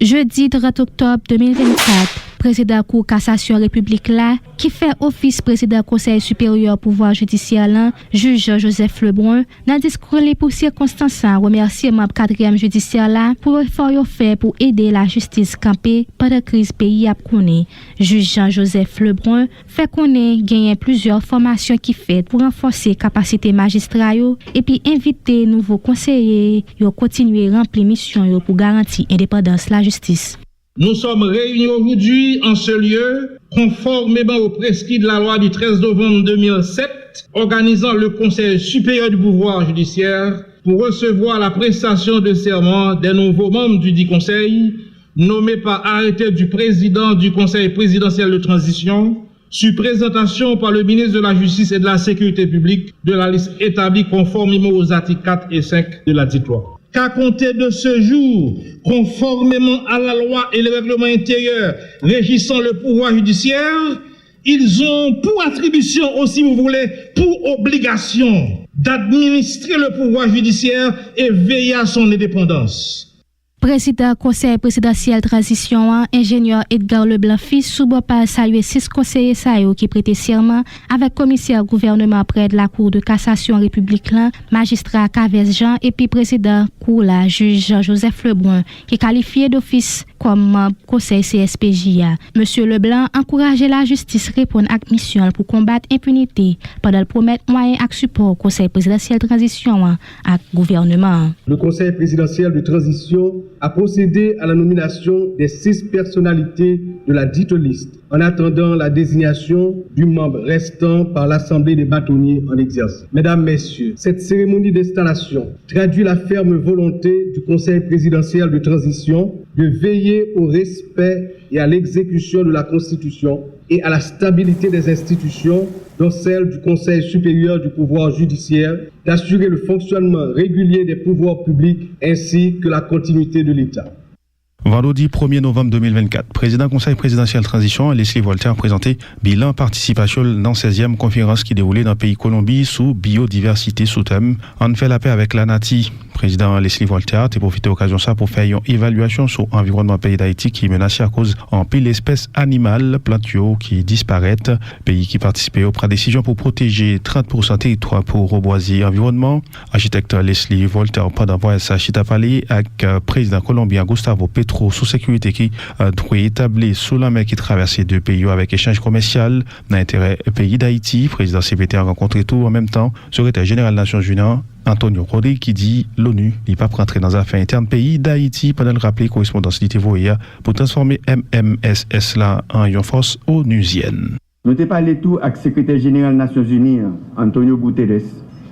Jeudi 30 octobre 2024, président Cour cassation République là, qui fait office président Conseil supérieur pouvoir judiciaire là, juge Joseph Lebrun, dans discours pour circonstances, remercier membre 4e judiciaire là pour l'effort fait pour aider la justice campée pendant la crise pays a connu. Juge Jean-Joseph Lebrun fait connaître gagner plusieurs formations qui fait pour renforcer capacité magistrat et puis inviter nouveaux conseillers à continuer remplir mission pour garantir indépendance la justice. Nous sommes réunis aujourd'hui en ce lieu, conformément au prescrit de la loi du 13 novembre 2007, organisant le Conseil supérieur du pouvoir judiciaire pour recevoir la prestation de serment des nouveaux membres du dit Conseil, nommés par arrêté du président du Conseil présidentiel de transition, sur présentation par le ministre de la Justice et de la Sécurité publique de la liste établie conformément aux articles 4 et 5 de la dite loi. Qu'à compter de ce jour, conformément à la loi et le règlement intérieur régissant le pouvoir judiciaire, ils ont pour attribution aussi, vous voulez, pour obligation d'administrer le pouvoir judiciaire et veiller à son indépendance. Président Conseil présidentiel transition, ingénieur Edgar Leblanc-Fils, sous-bois par saluer 6 conseillers qui prêtaient serment avec commissaire gouvernement près de la Cour de cassation République là, magistrat Cavès Jean et puis président Cour la juge Joseph Lebrun qui est qualifié d'office comme conseil CSPJ. Monsieur Leblanc encourageait la justice répondre à mission pour combattre l'impunité pendant le promettre moyens à support au Conseil présidentiel transition à gouvernement. Le Conseil présidentiel de transition a procédé à la nomination des 6 personnalités de la dite liste en attendant la désignation du membre restant par l'Assemblée des bâtonniers en exercice. Mesdames, Messieurs, cette cérémonie d'installation traduit la ferme volonté du Conseil présidentiel de transition de veiller au respect et à l'exécution de la Constitution et à la stabilité des institutions, dont celle du Conseil supérieur du pouvoir judiciaire, d'assurer le fonctionnement régulier des pouvoirs publics ainsi que la continuité de l'État. Vendredi 1er novembre 2024, président Conseil présidentiel transition, Leslie Voltaire, présenté bilan participation dans 16e conférence qui déroulait dans le pays Colombie sous biodiversité sous thème On fait la paix avec la Nati. Président Leslie Voltaire a profité de l'occasion ça pour faire une évaluation sur l'environnement pays d'Haïti qui est menacé à cause en pile espèces animales, plantes qui disparaissent. Pays qui participait aux décision pour protéger 30% territoire pour reboiser l'environnement. Architecte Leslie Voltaire, pendant voyage à Chita Palais avec président colombien Gustavo Petro sous sécurité qui doit établir sous la mer qui traverse 2 pays avec échange commercial dans l'intérêt pays d'Haïti. Président CPT a rencontré tout en même temps secrétaire général des Nations Unies Antonio Rodri qui dit l'ONU n'est pas rentrer dans les affaires internes pays d'Haïti pendant le rappeler correspondance d'Ité pour transformer MMSS là en une force onusienne. Nous avons parlé tout avec le secrétaire général des Nations Unies Antonio Guterres.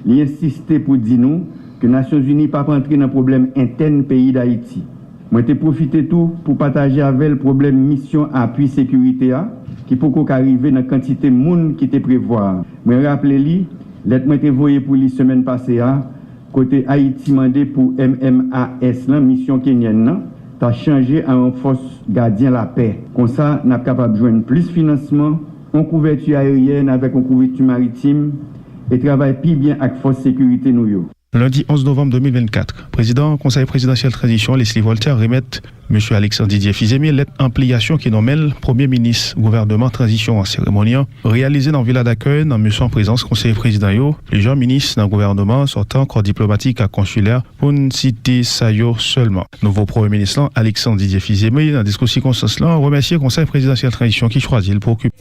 Il insistait pour dire nous que les Nations Unies pas rentrer dans le problème interne pays d'Haïti. Moi j'ai profité tout pour partager avec le problème mission appui sécurité qui peut arriver dans la quantité de monde qui était prévoir. Moi rappelez lui lettre moi été voyé pour la semaine passée côté Haïti mandé pour MMAS la mission kenyenne t'a changé en force gardien la paix. Comme ça n'a capable de joindre plus financement, en couverture aérienne avec une couverture maritime et travailler plus bien avec force sécurité nous yo. Lundi 11 novembre 2024, président Conseil présidentiel transition Leslie Voltaire remet M. Alexandre Didier Fils-Aimé lettre ampliation qui nomme Premier ministre gouvernement transition en cérémonie réalisée dans la villa d'accueil dans mission en présence conseiller président plusieurs ministres dans le gouvernement sortant corps diplomatique à consulaire pour ne citer ça seulement. Nouveau Premier ministre Alexandre Didier Fils-Aimé dans le discours circonstance là remercier Conseil présidentiel transition qui choisit pour occuper